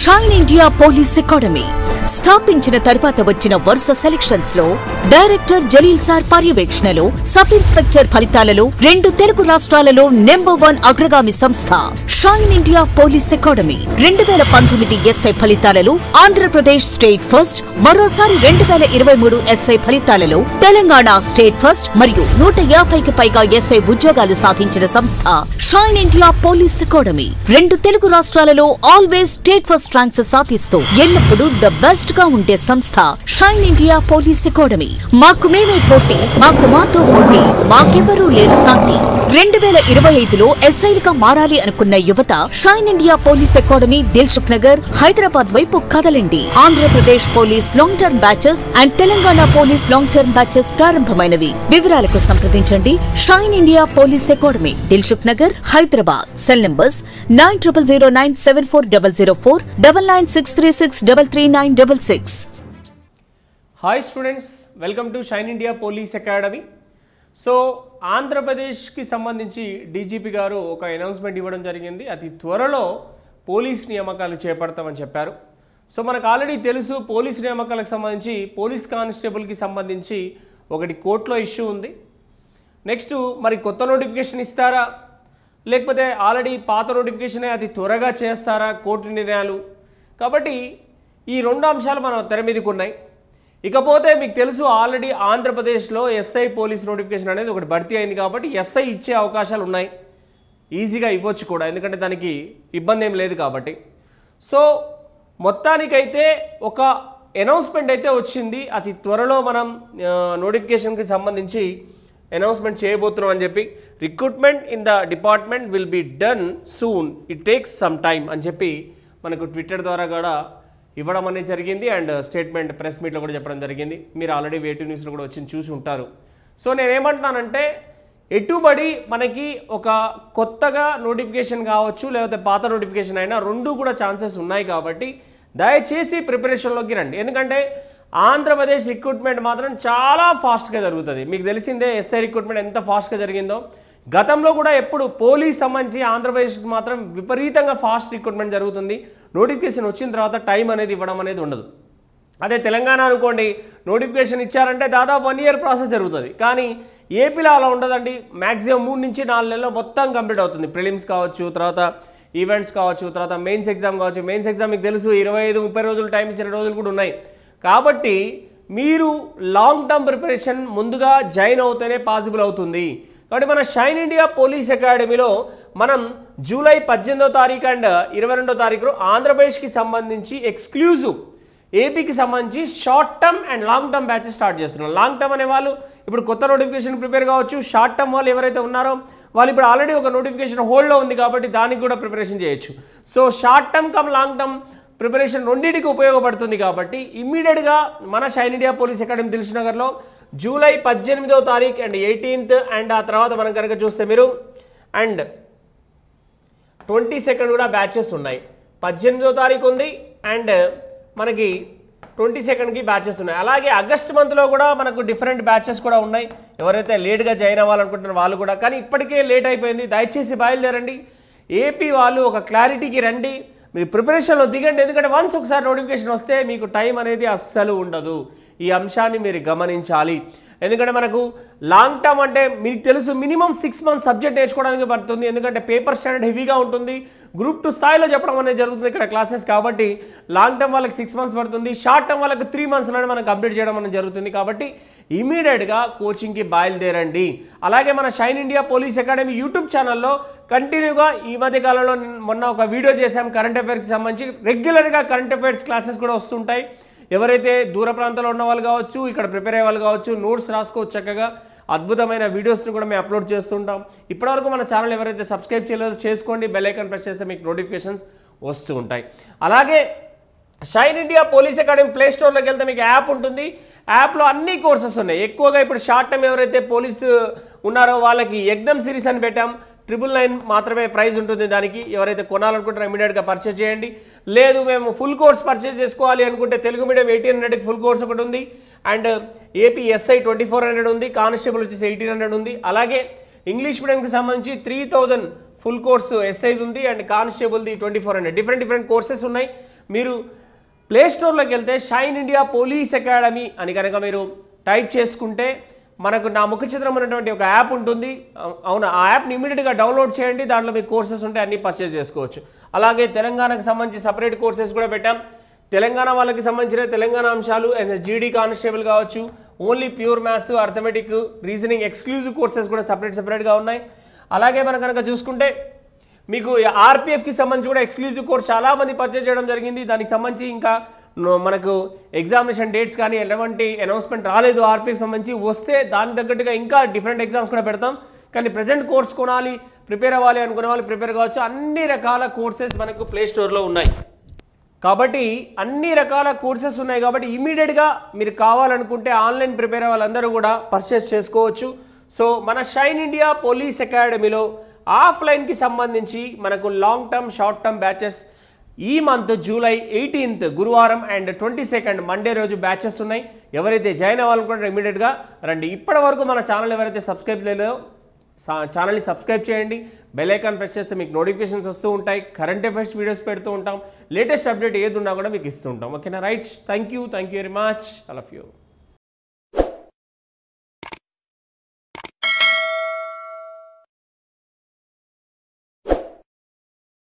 Shine India police academy స్థాపించిన తర్వాత వచ్చిన వరుస సెలక్షన్స్ లో డైరెక్టర్ జలీల్ సార్ పర్యవేక్షణలో సబ్ ఇన్స్పెక్టర్ ఫలితాలలో 2 తెలుగు రాష్ట్రాలలో నంబర్ 1 అగ్రగామి సంస్థ shine India police academy 2019 SI ఫలితాలలో ఆంధ్రప్రదేశ్ స్టేట్ ఫస్ట్, మరోసారి 2023 ఎస్ఐ ఫలితాలలో తెలంగాణ స్టేట్ ఫస్ట్ మరియు 150కి పైగా ఎస్ఐ ఉద్యోగాలు సాధించిన సంస్థ shine India police academy 2 Telugu రాష్ట్రాలలో ఆల్వేస్ స్టేట్ ఫస్ట్ ర్యాంక్స్ సాధిస్తూ ఎల్లప్పుడూ ద బెస్ట్ గా ఉండే సంస్థ షైన్ ఇండియా పోలీస్ అకాడమీ. మాకు మేమే పోటీ, మాకు మాతో పోటీ, మాకెవరూ లేని సాటి. 2025లో ఎస్ఐలుగా మారాలి అనుకున్న యువత shine India police academy Dilsukh Nagar Hyderabad వైపు కదలండి. Andhra Pradesh police long term batches and Telangana police long term batches ప్రారంభమైనవి. వివరాలకు సంప్రదించండి shine India police academy, Dilsukh Nagar, Hyderabad. Cell numbers 9009740004 9963633966. Hi students, welcome to shine India police academy. So ఆంధ్రప్రదేశ్కి సంబంధించి డీజీపీ గారు ఒక అనౌన్స్మెంట్ ఇవ్వడం జరిగింది. అతి త్వరలో పోలీస్ నియామకాలు చేపడతామని చెప్పారు. సో మనకు ఆల్రెడీ తెలుసు, పోలీస్ నియామకాలకు సంబంధించి పోలీస్ కానిస్టేబుల్కి సంబంధించి ఒకటి కోర్టులో ఇష్యూ ఉంది. నెక్స్ట్ మరి కొత్త నోటిఫికేషన్ ఇస్తారా, లేకపోతే ఆల్రెడీ పాత నోటిఫికేషనే అతి త్వరగా చేస్తారా కోర్టు నిర్ణయాలు. కాబట్టి ఈ 2 అంశాలు మనం తెర మీదకి ఉన్నాయి. ఇకపోతే మీకు తెలుసు, ఆల్రెడీ ఆంధ్రప్రదేశ్లో ఎస్ఐ పోలీస్ నోటిఫికేషన్ అనేది ఒకటి భర్తీ అయింది. కాబట్టి ఎస్ఐ ఇచ్చే అవకాశాలు ఉన్నాయి, ఈజీగా ఇవ్వచ్చు కూడా, ఎందుకంటే దానికి ఇబ్బంది ఏం లేదు కాబట్టి. సో మొత్తానికైతే ఒక అనౌన్స్మెంట్ అయితే వచ్చింది. అతి త్వరలో మనం నోటిఫికేషన్కి సంబంధించి అనౌన్స్మెంట్ చేయబోతున్నాం అని చెప్పి, recruitment in the department will be done soon, it takes some time అని చెప్పి మనకు ట్విట్టర్ ద్వారా కూడా ఇవ్వడం అనేది జరిగింది. అండ్ స్టేట్మెంట్ ప్రెస్ మీట్లో కూడా చెప్పడం జరిగింది. మీరు ఆల్రెడీ వేటివ్ న్యూస్లో కూడా వచ్చి చూసి ఉంటారు. సో నేనేమంటున్నానంటే, ఎటుబడి మనకి ఒక కొత్తగా నోటిఫికేషన్ కావచ్చు, లేకపోతే పాత నోటిఫికేషన్ అయినా 2 కూడా ఛాన్సెస్ ఉన్నాయి. కాబట్టి దయచేసి ప్రిపరేషన్లోకి రండి. ఎందుకంటే ఆంధ్రప్రదేశ్ రిక్రూట్మెంట్ మాత్రం చాలా ఫాస్ట్గా జరుగుతుంది. మీకు తెలిసిందే ఎస్ఐ రిక్రూట్మెంట్ ఎంత ఫాస్ట్గా జరిగిందో. గతంలో కూడా ఎప్పుడు పోలీస్ సంబంధించి ఆంధ్రప్రదేశ్కి మాత్రం విపరీతంగా ఫాస్ట్ రిక్రూట్మెంట్ జరుగుతుంది. నోటిఫికేషన్ వచ్చిన తర్వాత టైం అనేది ఇవ్వడం అనేది ఉండదు. అదే తెలంగాణ అనుకోండి, నోటిఫికేషన్ ఇచ్చారంటే దాదాపు 1 ఇయర్ ప్రాసెస్ జరుగుతుంది. కానీ ఏపీలో అలా ఉండదండి. మ్యాక్సిమం 3 నుంచి 4 నెలల్లో మొత్తం కంప్లీట్ అవుతుంది. ప్రిలిమ్స్ కావచ్చు, తర్వాత ఈవెంట్స్ కావచ్చు, తర్వాత మెయిన్స్ ఎగ్జామ్ కావచ్చు. మెయిన్స్ ఎగ్జామ్ మీకు తెలుసు 25-30 రోజులు టైం ఇచ్చిన రోజులు కూడా ఉన్నాయి. కాబట్టి మీరు లాంగ్ టర్మ్ ప్రిపరేషన్ ముందుగా జాయిన్ అవుతేనే పాసిబుల్ అవుతుంది. కాబట్టి మన షైన్ ఇండియా పోలీస్ అకాడమీలో మనం జూలై 18వ తారీఖు అండ్ 22వ తారీఖు ఆంధ్రప్రదేశ్కి సంబంధించి ఎక్స్క్లూజివ్, ఏపీకి సంబంధించి short term and long term batches start చేస్తున్నాం. లాంగ్ టర్మ్ అనే వాళ్ళు ఇప్పుడు కొత్త నోటిఫికేషన్ ప్రిపేర్ కావచ్చు. షార్ట్ టర్మ్ వాళ్ళు ఎవరైతే ఉన్నారో వాళ్ళు ఇప్పుడు ఆల్రెడీ ఒక నోటిఫికేషన్ హోల్డ్లో ఉంది కాబట్టి దానికి కూడా ప్రిపరేషన్ చేయొచ్చు. So short term come long term preparation రెండింటికి ఉపయోగపడుతుంది. కాబట్టి ఇమ్మీడియట్గా మన shine India police academy Dilsukh నగర్లో జూలై 18వ తారీఖు అండ్ 18th అండ్ ఆ తర్వాత మనం కనుక చూస్తే మీరు అండ్ 22nd కూడా బ్యాచెస్ ఉన్నాయి. 18వ తారీఖు ఉంది అండ్ మనకి 22ndకి బ్యాచెస్ ఉన్నాయి. అలాగే ఆగస్ట్ మంత్లో కూడా మనకు డిఫరెంట్ బ్యాచెస్ కూడా ఉన్నాయి. ఎవరైతే లేట్గా జాయిన్ అవ్వాలనుకుంటున్నారో వాళ్ళు కూడా, కానీ ఇప్పటికే లేట్ అయిపోయింది. దయచేసి బయలుదేరండి. ఏపీ వాళ్ళు ఒక క్లారిటీకి రండి, మీరు ప్రిపరేషన్లో దిగండి. ఎందుకంటే వన్స్ ఒకసారి నోటిఫికేషన్ వస్తే మీకు టైం అనేది అస్సలు ఉండదు. ఈ అంశాన్ని మీరు గమనించాలి. ఎందుకంటే మనకు లాంగ్ టర్మ్ అంటే మీకు తెలుసు, మినిమం 6 months సబ్జెక్ట్ నేర్చుకోవడానికి పడుతుంది. ఎందుకంటే పేపర్ స్టాండర్డ్ హెవీగా ఉంటుంది. గ్రూప్ 2 స్థాయిలో చెప్పడం అనేది జరుగుతుంది ఇక్కడ క్లాసెస్. కాబట్టి లాంగ్ టర్మ్ వాళ్ళకి 6 months పడుతుంది, షార్ట్ టర్మ్ వాళ్ళకి 3 monthsలోనే మనం కంప్లీట్ చేయడం అనేది జరుగుతుంది. కాబట్టి ఇమీడియట్గా కోచింగ్కి బయలుదేరండి. అలాగే మన shine India police academy YouTube ఛానల్లో కంటిన్యూగా ఈ మధ్య కాలంలో మొన్న ఒక వీడియో చేశాం కరెంట్ అఫైర్స్కి సంబంధించి. రెగ్యులర్గా కరెంట్ అఫైర్స్ క్లాసెస్ కూడా వస్తుంటాయి. ఎవరైతే దూర ప్రాంతాల్లో ఉన్న వాళ్ళు కావచ్చు, ఇక్కడ ప్రిపేర్ అయ్యే వాళ్ళు కావచ్చు, నోట్స్ రాసుకోవచ్చు చక్కగా. అద్భుతమైన వీడియోస్ని కూడా మేము అప్లోడ్ చేస్తుంటాం. ఇప్పటివరకు మన ఛానల్ ఎవరైతే సబ్స్క్రైబ్ చేయలేదో చేసుకోండి, బెల్ ఐకాన్ ప్రెస్ చేస్తే మీకు నోటిఫికేషన్స్ వస్తూ ఉంటాయి. అలాగే shine India police academy play స్టోర్లోకి వెళ్తే మీకు యాప్ ఉంటుంది. యాప్లో అన్ని కోర్సెస్ ఉన్నాయి. ఎక్కువగా ఇప్పుడు షార్ట్ టర్మ్ ఎవరైతే పోలీసు ఉన్నారో వాళ్ళకి యజ్ఞం సిరీస్ అని పెట్టాం. 999 మాత్రమే ప్రైస్ ఉంటుంది. దానికి ఎవరైతే కొనాలనుకుంటారో ఇమీడియట్గా పర్చేజ్ చేయండి. లేదు మేము ఫుల్ కోర్స్ పర్చేజ్ చేసుకోవాలి అనుకుంటే తెలుగు మీడియం 1800కి ఫుల్ కోర్స్ ఒకటి ఉంది. అండ్ ఏపీ ఎస్ఐ 2400 ఉంది. కానిస్టేబుల్ వచ్చేసి 1800 ఉంది. అలాగే ఇంగ్లీష్ మీడియంకి సంబంధించి 3000 ఫుల్ కోర్సు ఎస్ఐది ఉంది అండ్ కానిస్టేబుల్ది 2400. డిఫరెంట్ కోర్సెస్ ఉన్నాయి. మీరు ప్లే స్టోర్లోకి వెళ్తే షైన్ ఇండియా పోలీస్ అకాడమీ అని కనుక మీరు టైప్ చేసుకుంటే మనకు నా ముఖ చిత్రం ఉన్నటువంటి ఒక యాప్ ఉంటుంది. అవునా, ఆ యాప్ని ఇమీడియట్గా డౌన్లోడ్ చేయండి. దాంట్లో మీకు కోర్సెస్ ఉంటాయి, అన్నీ పర్చేస్ చేసుకోవచ్చు. అలాగే తెలంగాణకు సంబంధించి సపరేట్ కోర్సెస్ కూడా పెట్టాం. తెలంగాణ వాళ్ళకి సంబంధించిన తెలంగాణ అంశాలు అండ్ జీడీ కానిస్టేబుల్ కావచ్చు, only pure maths, arithmetic, reasoning exclusive courses కూడా సపరేట్గా ఉన్నాయి. అలాగే మనం కనుక చూసుకుంటే మీకు ఆర్పిఎఫ్కి సంబంధించి కూడా ఎక్స్క్లూజివ్ కోర్స్ చాలామంది పర్చేజ్ చేయడం జరిగింది. దానికి సంబంధించి ఇంకా మనకు ఎగ్జామినేషన్ డేట్స్ కానీ ఎలాంటి అనౌన్స్మెంట్ రాలేదు. ఆర్పిఎఫ్కి సంబంధించి వస్తే దానికి తగ్గట్టుగా ఇంకా డిఫరెంట్ ఎగ్జామ్స్ కూడా పెడతాం. కానీ ప్రజెంట్ కోర్స్ కొనాలి, ప్రిపేర్ అవ్వాలి అనుకునే వాళ్ళు ప్రిపేర్ కావచ్చు. అన్ని రకాల కోర్సెస్ మనకు ప్లే స్టోర్లో ఉన్నాయి. కాబట్టి అన్ని రకాల కోర్సెస్ ఉన్నాయి కాబట్టి ఇమీడియట్గా మీరు కావాలనుకుంటే ఆన్లైన్ ప్రిపేర్ అయ్యే వాళ్ళందరూ కూడా పర్చేస్ చేసుకోవచ్చు. సో మన షైన్ ఇండియా పోలీస్ అకాడమీలో ఆఫ్లైన్కి సంబంధించి మనకు long term, short term batches ఈ మంత్ జూలై 18th గురువారం అండ్ 22nd మండే రోజు బ్యాచెస్ ఉన్నాయి. ఎవరైతే జాయిన్ అవ్వాలనుకుంటారో ఇమీడియట్గా రండి. ఇప్పటి వరకు మన ఛానల్ ఎవరైతే సబ్స్క్రైబ్ చేయలేదో ఛానల్ని సబ్స్క్రైబ్ చేయండి. బెల్ ఐకాన్ ప్రెస్ చేస్తే మీకు నోటిఫికేషన్స్ వస్తూ ఉంటాయి. కరెంట్ అఫైర్స్ వీడియోస్ పెడుతూ ఉంటాం. లేటెస్ట్ అప్డేట్ ఏది ఉన్నా కూడా మీకు ఇస్తూ ఉంటాం. ఓకేనా, right. Thank you very much all of you.